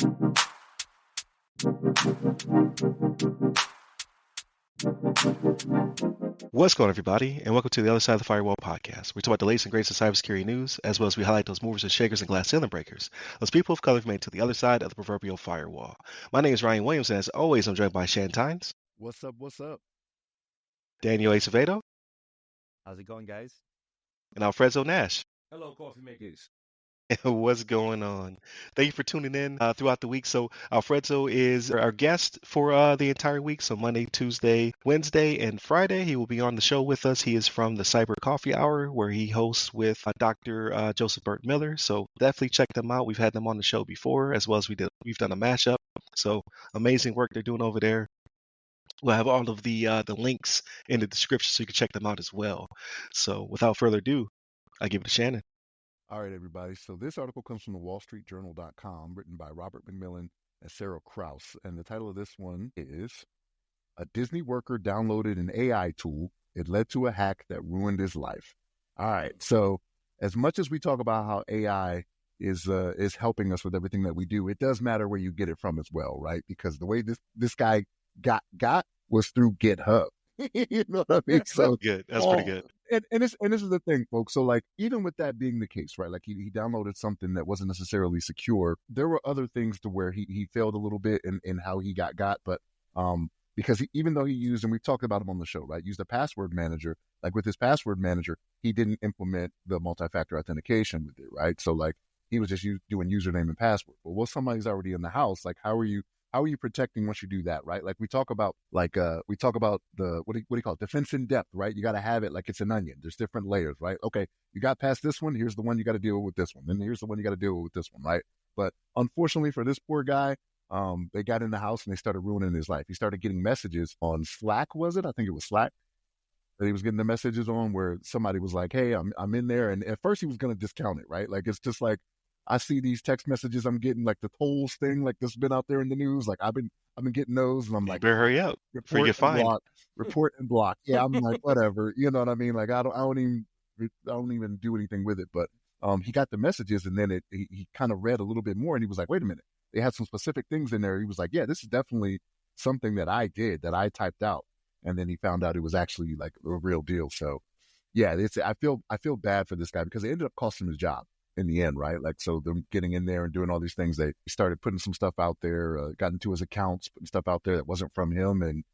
What's going on, everybody, and welcome to the Other Side of the Firewall podcast. We talk about the latest and greatest in cybersecurity news, as well as we highlight those movers and shakers and glass ceiling breakers, those people of color who've made it to the other side of the proverbial firewall. My name is Ryan Williams, and as always, I'm joined by Shan Tynes, What's up? What's up? Daniel Acevedo, How's it going, guys? and Alfredo Nash. Hello, coffee makers. What's going on? Thank you for tuning in throughout the week. So Alfredo is our guest for the entire week. So Monday, Tuesday, Wednesday, and Friday, he will be on the show with us. He is from the Cyber Coffee Hour, where he hosts with Dr. Joseph Burt Miller. So definitely check them out. We've had them on the show before, as well as we've done a mashup. So amazing work they're doing over there. We'll have all of the links in the description so you can check them out as well. So without further ado, I give it to Shannon. All right, everybody. So this article comes from the WallStreetJournal.com, written by Robert McMillan and Sarah Krause. And the title of this one is A Disney Worker Downloaded an AI Tool. It led to a hack that ruined his life. All right. So as much as we talk about how AI is helping us with everything that we do, it does matter where you get it from as well, right? Because the way this guy got was through GitHub. You know what I mean? So good. That's pretty good. And this is the thing, folks. So like, even with that being the case, right? Like he downloaded something that wasn't necessarily secure. There were other things to where he failed a little bit in how he got, but because even though he used, and we've talked about him on the show, right? Used a password manager. Like with his password manager, he didn't implement the multi-factor authentication with it, right? So like he was just doing username and password. Well, once somebody's already in the house, like how are you protecting once you do that, right? Like we talk about the what do you call it? Defense in depth, right? You got to have it like it's an onion. There's different layers, right? Okay, you got past this one. Here's the one you got to deal with this one. Then here's the one you got to deal with this one, right? But unfortunately for this poor guy, they got in the house and they started ruining his life. He started getting messages on Slack, was it? I think it was Slack that he was getting the messages on where somebody was like, hey, I'm in there. And at first he was going to discount it, right? Like, it's just like, I see these text messages I'm getting, like the tolls thing, like this has been out there in the news. Like I've been getting those, and I'm like, you better hurry up before you get fined. Report and block. Yeah, I'm like, whatever. You know what I mean? Like I don't even do anything with it. But he got the messages, and then he kind of read a little bit more, and he was like, wait a minute, they had some specific things in there. He was like, yeah, this is definitely something that I did, that I typed out, and then he found out it was actually like a real deal. So yeah, I feel bad for this guy because it ended up costing him his job in the end, right? Like, so them getting in there and doing all these things, they started putting some stuff out there, got into his accounts, putting stuff out there that wasn't from him, and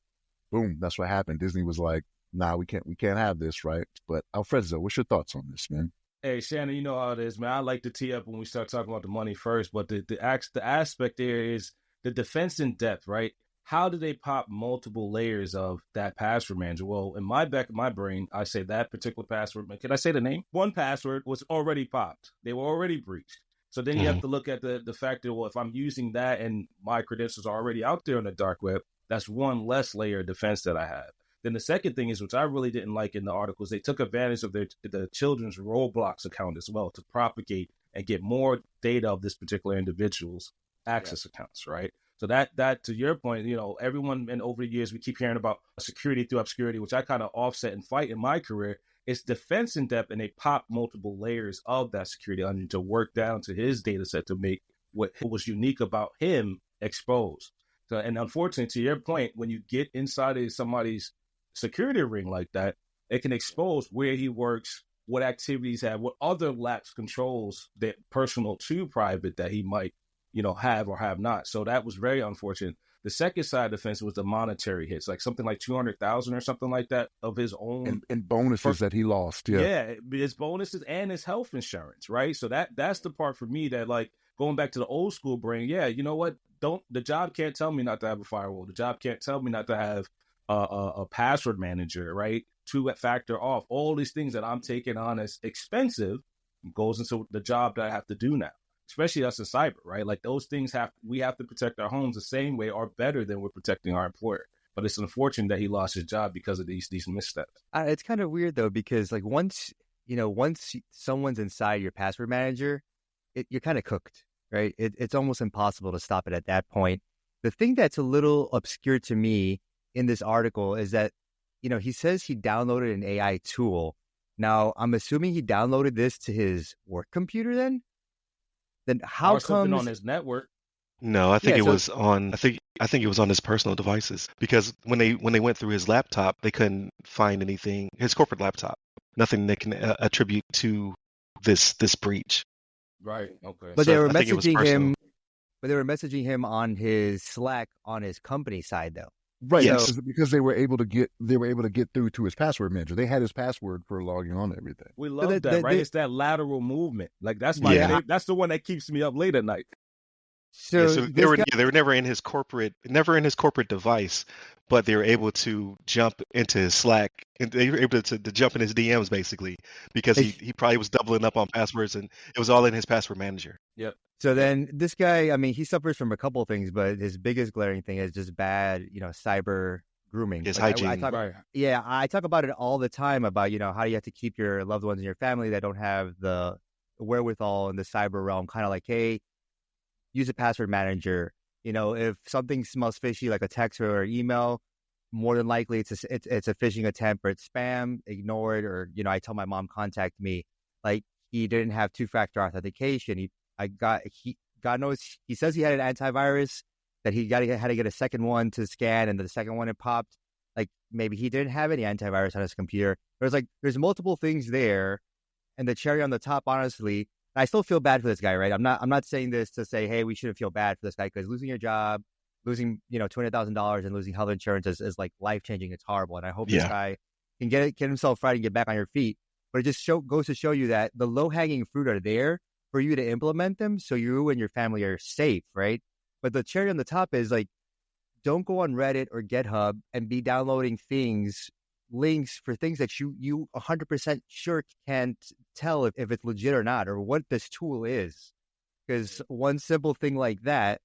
boom, that's what happened. Disney was like, nah, we can't have this, right? But Alfredo, what's your thoughts on this, man? Hey, Shannon, you know how it is, man. I like to tee up when we start talking about the money first, but the aspect there is the defense in depth, right? How do they pop multiple layers of that password manager? Well, in my back of my brain, I say that particular password. Can I say the name? One password was already popped. They were already breached. So then you have to look at the fact that, well, if I'm using that and my credentials are already out there on the dark web, that's one less layer of defense that I have. Then the second thing is, which I really didn't like in the articles, they took advantage of the children's Roblox account as well to propagate and get more data of this particular individual's access accounts, right? So that to your point, you know, everyone, and over the years, we keep hearing about security through obscurity, which I kind of offset and fight in my career. It's defense in depth, and they pop multiple layers of that security onion to work down to his data set to make what was unique about him exposed. So, and unfortunately, to your point, when you get inside of somebody's security ring like that, it can expose where he works, what activities have, what other lax controls that personal to private that he might, you know, have or have not. So that was very unfortunate. The second side of the fence was the monetary hits, like something like 200,000 or something like that of his own and bonuses that he lost. Yeah, his bonuses and his health insurance, right? So that's the part for me that, like, going back to the old school brain. Yeah, you know what? The job can't tell me not to have a firewall. The job can't tell me not to have a password manager, right? Two-factor off. All these things that I'm taking on as expensive goes into the job that I have to do now. Especially us in cyber, right? Like, those things we have to protect our homes the same way or better than we're protecting our employer. But it's unfortunate that he lost his job because of these missteps. It's kind of weird though, because like once someone's inside your password manager, you're kind of cooked, right? It's almost impossible to stop it at that point. The thing that's a little obscure to me in this article is that, you know, he says he downloaded an AI tool. Now, I'm assuming he downloaded this to his work computer then? Then how or something on his network. No, I think Yeah, it so was on. I think it was on his personal devices because when they went through his laptop, they couldn't find anything. His corporate laptop, nothing they can attribute to this breach. Right. Okay. but So they were I think it was messaging personal. him, but they were messaging him on his Slack on his company side though. Right, So Yes. because they were able to get through to his password manager. They had his password for logging on to everything. We so love that, right? It's that lateral movement. Like that's my Yeah. favorite. That's the one that keeps me up late at night. Yeah, so so this guy they were never in his corporate device, but they were able to jump into his Slack and they were able to jump in his DMs basically because he probably was doubling up on passwords and it was all in his password manager. Yep. So Yep. then this guy, I mean, he suffers from a couple of things, but his biggest glaring thing is just bad, cyber grooming. His Like I hygiene. talk, Right. yeah, I talk about it all the time about, how do you have to keep your loved ones in your family that don't have the wherewithal in the cyber realm, kind of like, hey, use a password manager. If something smells fishy, like a text or an email, more than likely it's a phishing attempt or it's spam. Ignore it, or I tell my mom contact me. Like he didn't have two-factor authentication. God knows he says he had an antivirus that had to get a second one to scan, and the second one it popped. Like maybe he didn't have any antivirus on his computer. There's multiple things there, and the cherry on the top, honestly. I still feel bad for this guy, right? I'm not saying this to say, hey, we shouldn't feel bad for this guy because losing your job, losing $200,000 and losing health insurance is like life changing. It's horrible, and I hope this Yeah. guy can get himself right and get back on your feet. But it just goes to show you that the low hanging fruit are there for you to implement them, so you and your family are safe, right? But the cherry on the top is like, don't go on Reddit or GitHub and be downloading links for things that you 100% sure can't tell if it's legit or not, or what this tool is. Because one simple thing like that,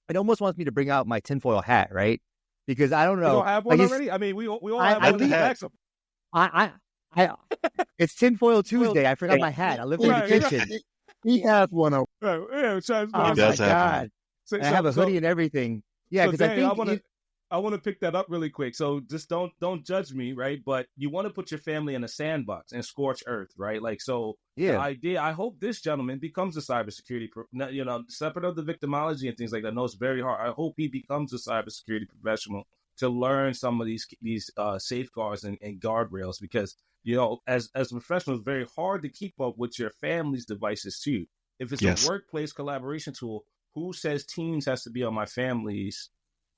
it almost wants me to bring out my tinfoil hat, right? Because I don't You know. don't have Like one already? I mean, we all I- have I one in think- the back. I it's tinfoil Tuesday. I forgot my hat. I live in the Right. kitchen. He has one of Right. Yeah, Oh He my does have god! So, And I have a hoodie and everything. Yeah, so because I Daniel, think I want to pick that up really quick. So just don't judge me, right? But you want to put your family in a sandbox and scorch earth, right? Like so. The yeah. idea. I hope this gentleman becomes a cybersecurity, separate of the victimology and things like that. I know it's very hard. I hope he becomes a cybersecurity professional to learn some of these safeguards and guardrails because as a professional, it's very hard to keep up with your family's devices too. If it's Yes. a workplace collaboration tool, who says Teams has to be on my family's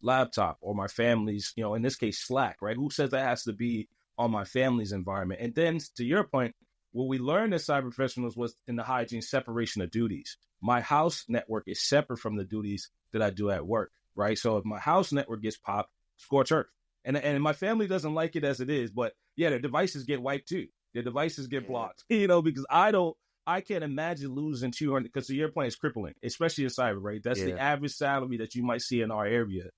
laptop or my family's, in this case, Slack, right? Who says that has to be on my family's environment? And then to your point, what we learned as cyber professionals was in the hygiene separation of duties. My house network is separate from the duties that I do at work, right? So if my house network gets popped, scorch earth. And my family doesn't like it as it is, but yeah, their devices get wiped too. Their devices get blocked, because I can't imagine losing 200, because to your point, it's crippling, especially in cyber, right? That's the average salary that you might see in our area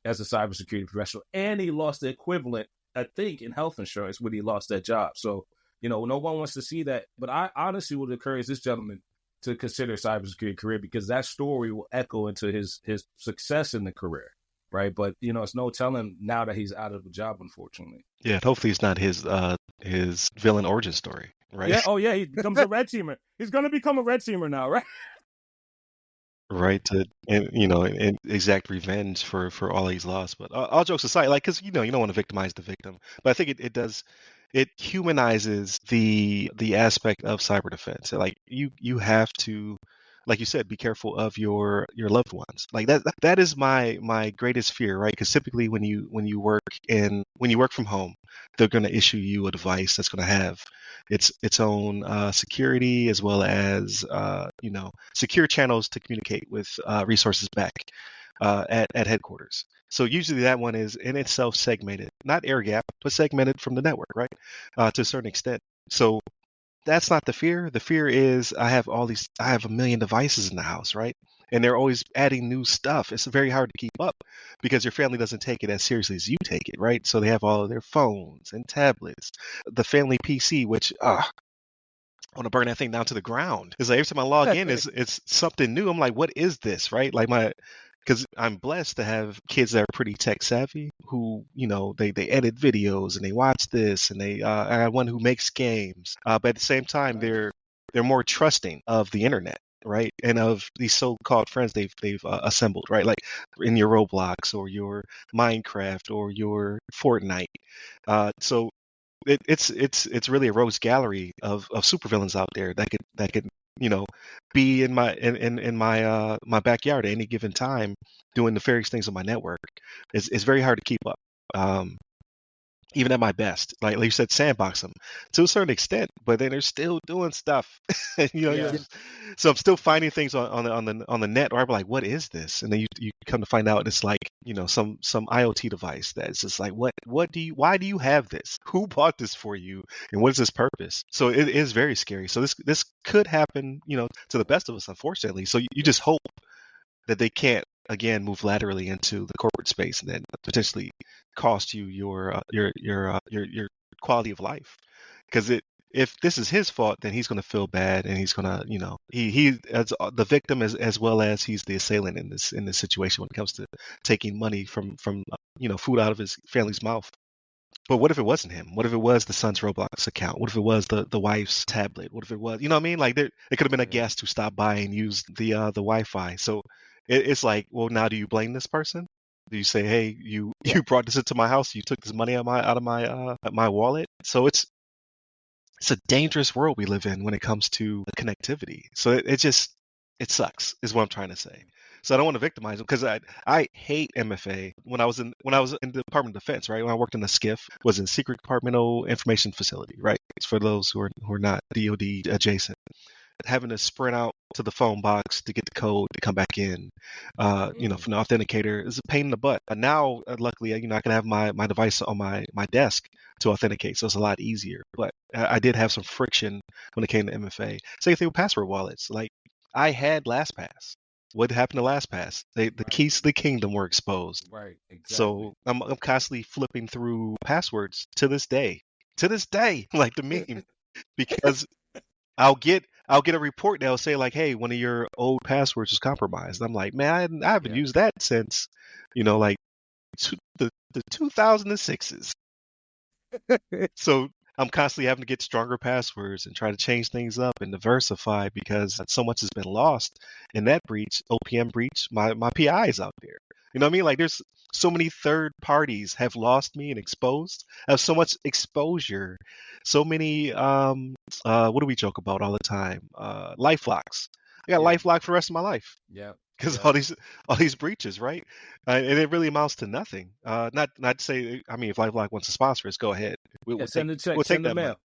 as a cybersecurity professional. And he lost the equivalent, I think, in health insurance when he lost that job. So, no one wants to see that. But I honestly would encourage this gentleman to consider a cybersecurity career because that story will echo into his success in the career, right? But, it's no telling now that he's out of the job, unfortunately. Yeah, hopefully it's not his villain origin story, right? Yeah. Oh, yeah. He becomes a red teamer. He's going to become a red teamer now, right? Right, and exact revenge for all he's lost. But all jokes aside, like, because you don't want to victimize the victim, but I think it humanizes the aspect of cyber defense. Like you have to, like you said, be careful of your loved ones. Like that is my greatest fear, right? Because typically when you work from home, they're going to issue you a device that's going to have its own security as well as secure channels to communicate with resources back at headquarters. So usually that one is in itself segmented, not air gap, but segmented from the network, right? To a certain extent. So that's not the fear. The fear is I have a million devices in the house, right? And they're always adding new stuff. It's very hard to keep up because your family doesn't take it as seriously as you take it, right? So they have all of their phones and tablets, the family PC, which I want to burn that thing down to the ground. It's like every time I log in, it's something new. I'm like, what is this, right? Like because I'm blessed to have kids that are pretty tech savvy who, they edit videos and they watch this and I have one who makes games. But at the same time, they're more trusting of the internet. right? And of these so-called friends they've assembled, right? Like in your Roblox or your Minecraft or your Fortnite. So it's really a rogues gallery of supervillains out there that could you know be in my my backyard at any given time doing nefarious things on my network. It's very hard to keep up. Um, Even at my best, like you said, sandbox them to a certain extent, but then they're still doing stuff. Yeah. So I'm still finding things on the net, or I'm like, what is this? And then you come to find out it's like some IoT device that's just like, why do you have this? Who bought this for you, and what is this purpose? So it is very scary. So this could happen, to the best of us, unfortunately. So you just hope that they can't again move laterally into the corporate space and then potentially cost you your quality of life. Because if this is his fault, then he's going to feel bad, and he's going to he as the victim as well as he's the assailant in this situation when it comes to taking money from food out of his family's mouth. But what if it wasn't him? What if it was the son's Roblox account? What if it was the wife's tablet? What if it was, what I mean? Like it could have been a guest who stopped by and used the Wi-Fi. So it's like, well, now do you blame this person? Do you say, hey, you brought this into my house, you took this money out of my wallet? So it's a dangerous world we live in when it comes to connectivity. So it sucks, is what I'm trying to say. So I don't want to victimize them because I hate MFA. When I was in the Department of Defense, right? When I worked in the SCIF, was in Secret Departmental Information Facility, right? It's for those who are not DoD adjacent. Having to sprint out to the phone box to get the code to come back in, from the authenticator is a pain in the butt. But now, luckily, I can have my device on my desk to authenticate, so it's a lot easier. But I did have some friction when it came to MFA. Same thing with password wallets. Like I had LastPass. What happened to LastPass? The keys to the kingdom were exposed. Right. Exactly. So I'm constantly flipping through passwords to this day. To this day, like the meme, because I'll get a report that'll say like, "Hey, one of your old passwords was compromised." I'm like, "Man, I haven't used that since, like the 2006s." So I'm constantly having to get stronger passwords and try to change things up and diversify because so much has been lost in that breach, OPM breach. My PI is out there. You know what I mean? Like there's so many third parties have lost me and exposed. I have so much exposure. So many what do we joke about all the time? Life locks. I got life locked for the rest of my life. Yeah. Because all these breaches, right? And it really amounts to nothing. Not to say, I mean, if LifeLock wants to sponsor us, go ahead. We'll Send take a check. we'll take Send the that mail. money.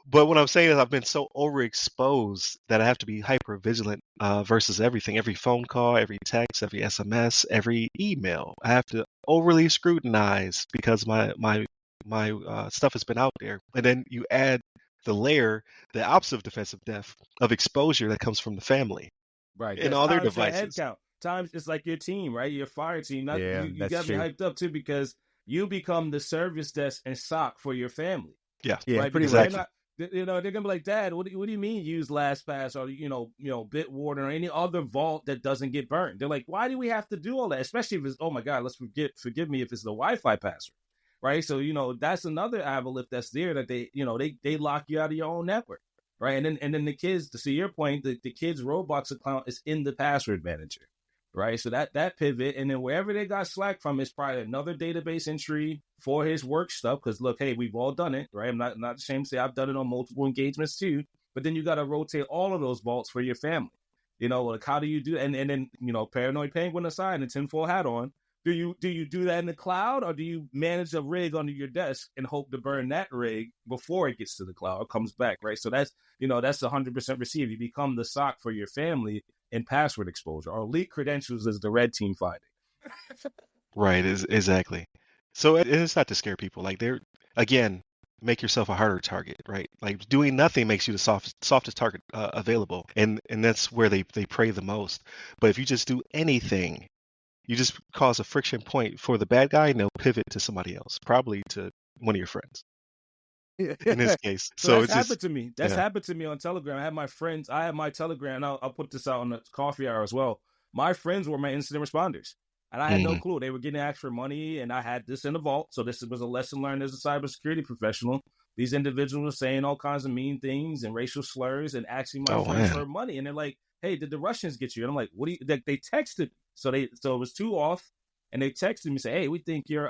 But what I'm saying is, I've been so overexposed that I have to be hyper vigilant versus everything, every phone call, every text, every SMS, every email. I have to overly scrutinize because my stuff has been out there, and then you add the opposite of defensive depth of exposure that comes from the family. Right. In That's all their times your head devices. count. Times it's like your team, right? Your fire team. Not you that's got me true. hyped up too because you become the service desk and SOC for your family. Yeah. Right. pretty Because much. they're not they're gonna be like, Dad, what do you mean use LastPass or Bitwarden or any other vault that doesn't get burned? They're like, why do we have to do all that? Especially if it's, oh my God, forgive me if it's the Wi-Fi password. Right. So, that's another avalip that's there that they lock you out of your own network. Right. And then the kids, to see your point, the kid's Roblox account is in the password manager. Right. So that pivot, and then wherever they got Slack from is probably another database entry for his work stuff. Because look, hey, we've all done it. Right. I'm not ashamed to say I've done it on multiple engagements too. But then you got to rotate all of those vaults for your family. Like how do you do? And then paranoid penguin aside and tinfoil hat on. Do you do that in the cloud, or do you manage a rig under your desk and hope to burn that rig before it gets to the cloud or comes back, right? So that's 100% receive. You become the SOC for your family in password exposure. Or leak credentials is the red team finding. Right, exactly. So it's not to scare people. Like again, make yourself a harder target, right? Like doing nothing makes you the softest target available, and that's where they prey the most. But if you just do anything, you just cause a friction point for the bad guy, and they'll pivot to somebody else, probably to one of your friends in this case. So So that's it's happened just to me. That's happened to me on Telegram. I have my Telegram. I'll put this out on the coffee hour as well. My friends were my incident responders, and I had no clue. They were getting extra money, and I had this in the vault. So this was a lesson learned as a cybersecurity professional. these individuals were saying all kinds of mean things and racial slurs and asking my Oh friends man. for money. And they're like, "Hey, did the Russians get you?" And I'm like, "What do you?" They texted, so it was 2 off, and they texted me say, "Hey, we think your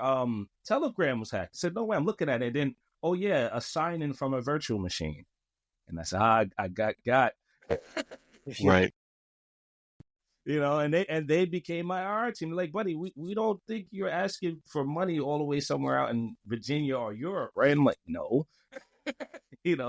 Telegram was hacked." I said, "No way." I'm looking at it. And then, oh yeah, a sign in from a virtual machine. And I said, I got. Right. And they became my IR team. Like, buddy, we don't think you're asking for money all the way somewhere out in Virginia or Europe, right? I'm like, no.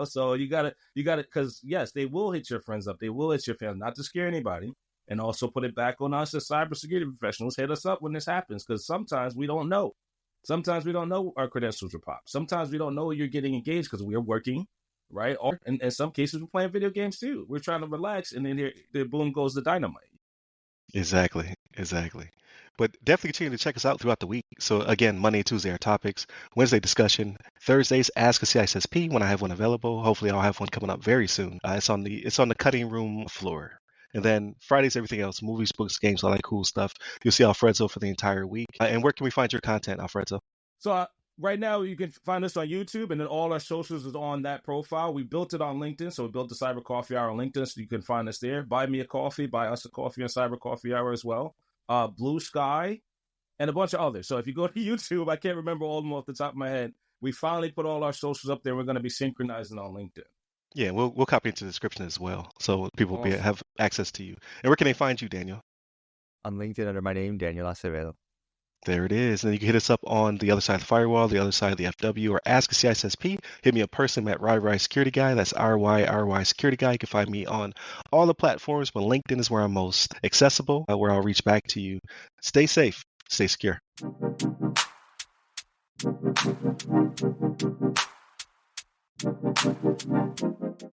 So you gotta, because yes, they will hit your friends up. They will hit your family, not to scare anybody. And also put it back on us as cybersecurity professionals. Hit us up when this happens, because sometimes we don't know. Sometimes we don't know our credentials are popped. Sometimes we don't know you're getting engaged because we're working, right? Or in some cases, we're playing video games too. We're trying to relax, and then here, boom goes the dynamite. Exactly. But definitely continue to check us out throughout the week. So again, Monday and Tuesday are topics. Wednesday discussion. Thursdays Ask a CISSP when I have one available. Hopefully I'll have one coming up very soon. It's on the cutting room floor. And then Fridays, everything else, movies, books, games, all that cool stuff. You'll see Alfredo for the entire week. And where can we find your content, Alfredo? So right now you can find us on YouTube, and then all our socials is on that profile. We built it on LinkedIn, so we built the Cyber Coffee Hour on LinkedIn, so you can find us there. Buy me a coffee, buy us a coffee on Cyber Coffee Hour as well. Blue Sky, and a bunch of others. So if you go to YouTube, I can't remember all of them off the top of my head. We finally put all our socials up there. We're going to be synchronizing on LinkedIn. Yeah, we'll copy into the description as well, so people will Awesome. have access to you. And where can they find you, Daniel? On LinkedIn under my name, Daniel Acevedo. There it is. And you can hit us up on the other side of the firewall, the other side of the FW, or ask a CISSP. Hit me up personally at RY Security Guy. That's RY Security Guy. You can find me on all the platforms, but LinkedIn is where I'm most accessible, where I'll reach back to you. Stay safe, stay secure.